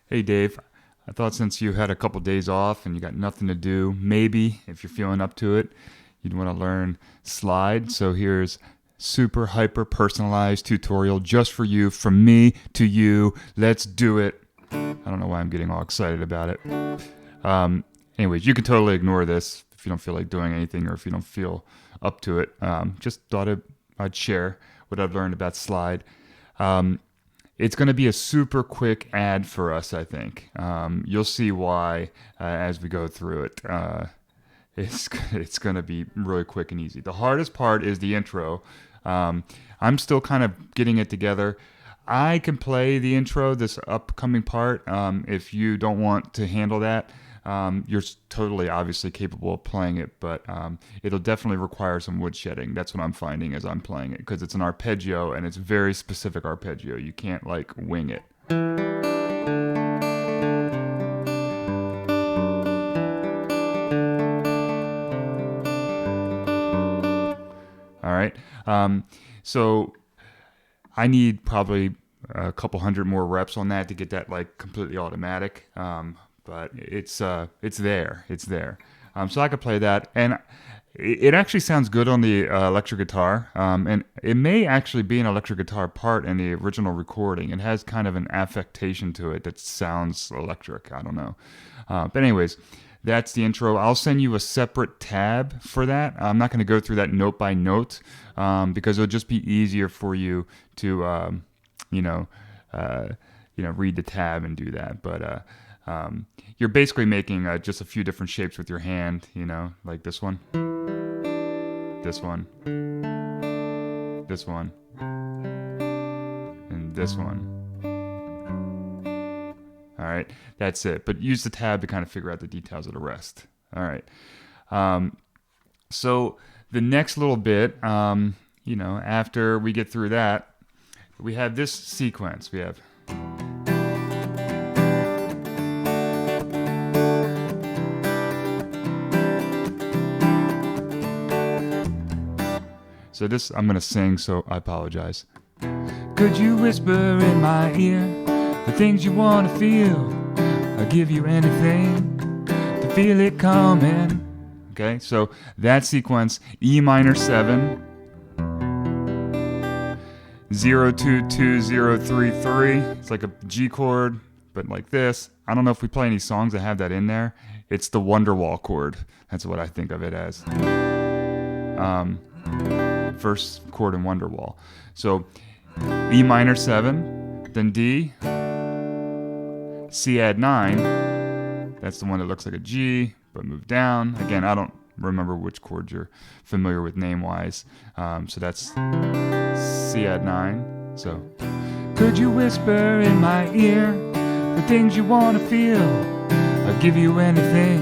Hey Dave, I thought since you had a couple days off and you got nothing to do, maybe if you're feeling up to it, you'd want to learn slide. So here's super hyper personalized tutorial just for you, from me to you. Let's do it. I don't know why I'm getting all excited about it. Anyways, you can totally ignore this if you don't feel like doing anything or if you don't feel up to it. Just thought I'd share what I've learned about slide. Um, it's going to be a super quick ad for us, I think. You'll see why as we go through it. It's going to be really quick and easy. The hardest part is the intro. I'm still kind of getting it together. I can play the intro, this upcoming part. If you don't want to handle that, you're totally obviously capable of playing it, but it'll definitely require some woodshedding. That's what I'm finding as I'm playing it, because it's an arpeggio and it's very specific arpeggio. You can't like wing it. All right. So I need probably a couple hundred more reps on that to get that like completely automatic. But it's there. It's there. So I could play that, and it actually sounds good on the electric guitar. And it may actually be an electric guitar part in the original recording. It has kind of an affectation to it that sounds electric. I don't know. But anyways, that's the intro. I'll send you a separate tab for that. I'm not going to go through that note by note because it'll just be easier for you to, you know, uh, read the tab and do that. But you're basically making just a few different shapes with your hand. Like this one, this one, this one, and this one. All right, that's it. But use the tab to kind of figure out the details of the rest. All right. So the next little bit, after we get through that, we have this sequence. We have. So this, I'm going to sing, so I apologize. Could you whisper in my ear the things you want to feel? I'll give you anything to feel it coming. Okay, so that sequence, E minor 7, 022033. It's like a G chord, but like this. I don't know if we play any songs that have that in there. It's the Wonderwall chord. That's what I think of it as. First chord in Wonderwall. So E minor 7, then D, C add 9. That's the one that looks like a G, but move down. Again, I don't remember which chord you're familiar with name-wise. So that's C add 9. So, could you whisper in my ear the things you want to feel? I'll give you anything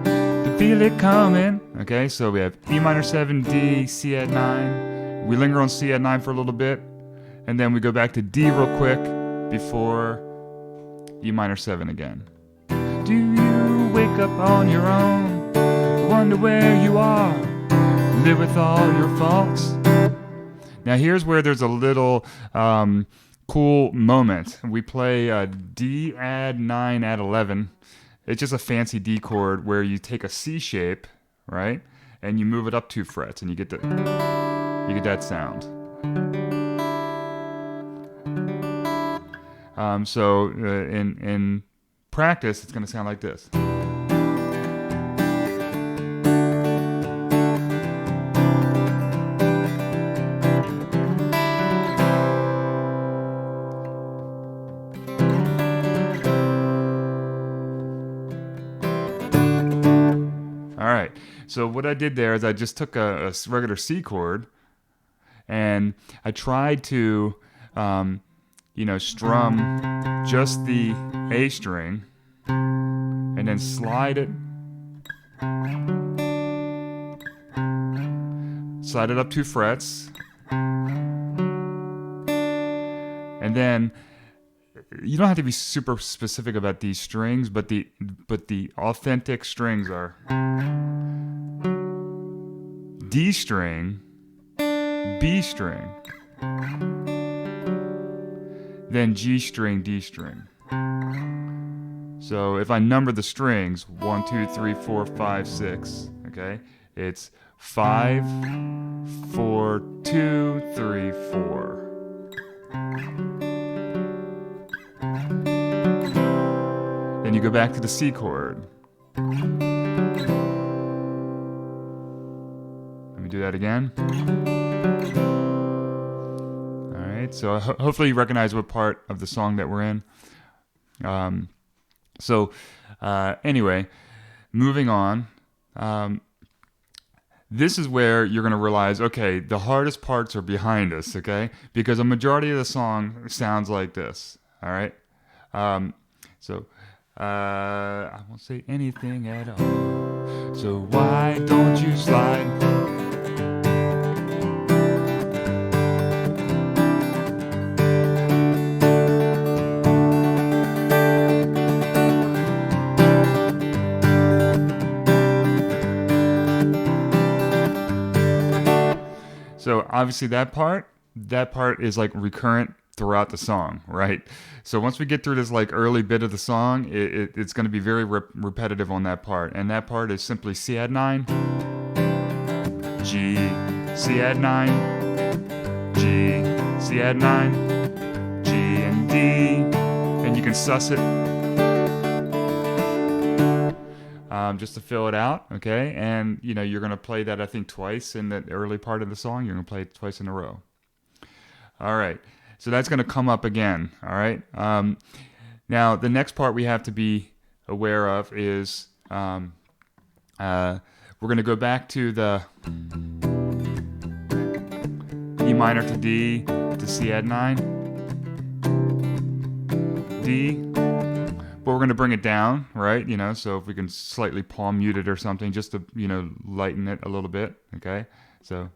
to feel it coming. Okay, so we have E minor 7, D, C add 9. We linger on C add 9 for a little bit, and then we go back to D real quick before E minor 7 again. Do you wake up on your own, wonder where you are, live with all your faults? Now here's where there's a little cool moment. We play D add 9 add 11. It's just a fancy D chord where you take a C shape, right, and you move it up 2 frets, and you get that sound. So in practice, it's going to sound like this. All right. So what I did there is I just took a regular C chord, and I tried to, strum just the A string, and then slide it up 2 frets, and then you don't have to be super specific about these strings, but the authentic strings are D string, B string, then G string, D string. So if I number the strings, 1, 2, 3, 4, 5, 6, okay, it's 5, 4, 2, 3, 4. Then you go back to the C chord. Let me do that again. All right, so hopefully you recognize what part of the song that we're in. Anyway, moving on. This is where you're going to realize, okay, the hardest parts are behind us, okay? Because a majority of the song sounds like this, all right? I won't say anything at all. So why don't you slide? So obviously that part is like recurrent throughout the song, right? So once we get through this like early bit of the song, it's going to be very repetitive on that part. And that part is simply C add 9, G, C add 9, G, C add 9, G and D. And you can suss it just to fill it out, okay? And you know, you're going to play that I think twice in the early part of the song. You're going to play it twice in a row. All right. So that's going to come up again, all right? Now, the next part we have to be aware of is we're going to go back to the E minor to D to C add 9, D, but we're going to bring it down, right? You know, so if we can slightly palm mute it or something just to, you know, lighten it a little bit, okay? So...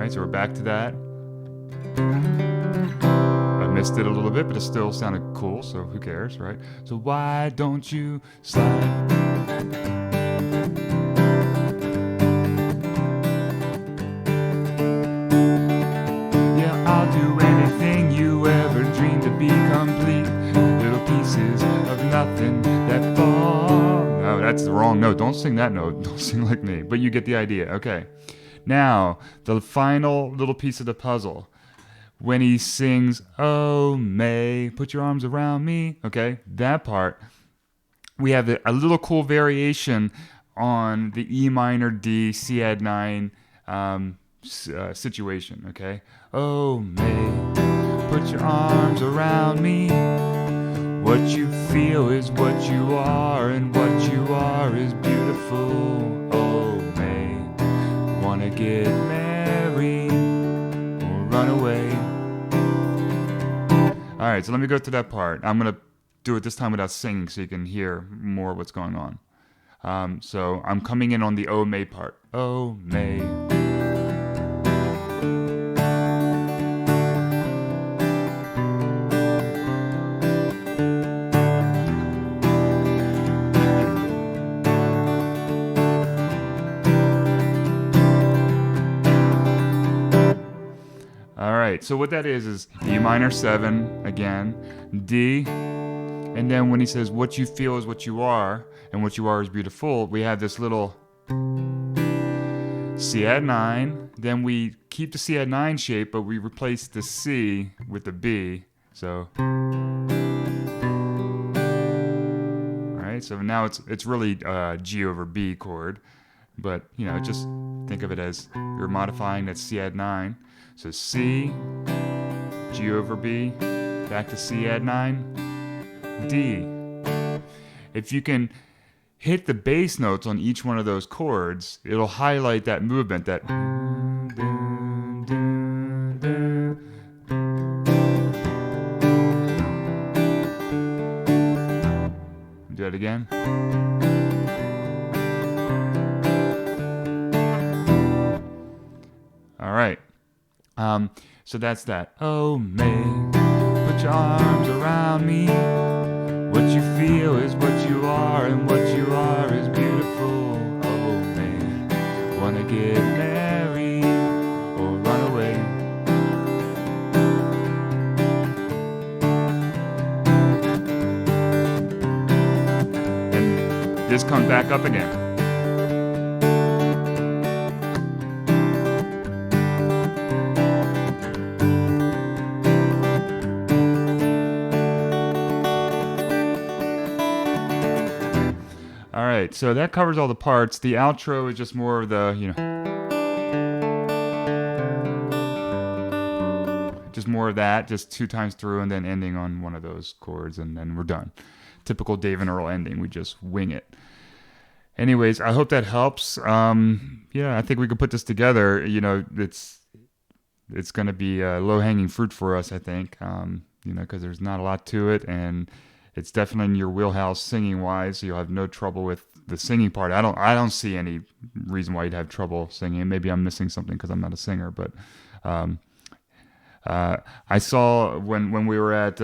So we're back to that. I missed it a little bit, but it still sounded cool, so who cares, right? So why don't you slide? Yeah, I'll do anything you ever dreamed to be complete. Little pieces of nothing that fall. No, that's the wrong note. Don't sing that note. Don't sing like me. But you get the idea. Okay. Now, the final little piece of the puzzle. When he sings, "Oh, May, put your arms around me," okay, that part, we have a little cool variation on the E minor D C add 9 situation, okay? "Oh, May, put your arms around me. What you feel is what you are, and what you are is beautiful. Oh, May, wanna get married or run away." All right, so let me go to that part. I'm going to do it this time without singing so you can hear more what's going on. So I'm coming in on the "Oh, May" part. Oh, May. So what that is E minor 7 again, D, and then when he says what you feel is what you are, and what you are is beautiful, we have this little C add 9, then we keep the C add 9 shape, but we replace the C with the B, so. Alright, so now it's really G over B chord, but you know, just think of it as you're modifying that C add 9. So C, G over B, back to C add 9, D. If you can hit the bass notes on each one of those chords, it'll highlight that movement, that do that again. All right. So that's that. Oh, May, put your arms around me. What you feel is what you are, and what you are is beautiful. Oh man, wanna get married or run away. And this comes back up again. All right, so that covers all the parts. The outro is just more of the, just more of that, just 2 times through and then ending on one of those chords, and then we're done. Typical Dave and Earl ending. We just wing it. Anyways, I hope that helps. Yeah, I think we could put this together. It's going to be low-hanging fruit for us, I think, because there's not a lot to it, and it's definitely in your wheelhouse singing-wise, so you'll have no trouble with the singing part. I don't see any reason why you'd have trouble singing. Maybe I'm missing something because I'm not a singer, but I saw when we were at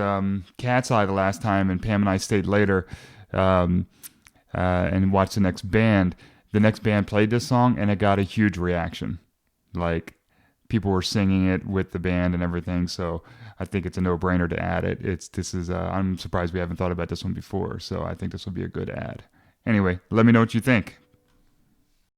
Cat's Eye the last time, and Pam and I stayed later and watched the next band. The next band played this song, and it got a huge reaction. Like, people were singing it with the band and everything, so I think it's a no-brainer to add it. I'm surprised we haven't thought about this one before, so I think this will be a good add. Anyway, let me know what you think.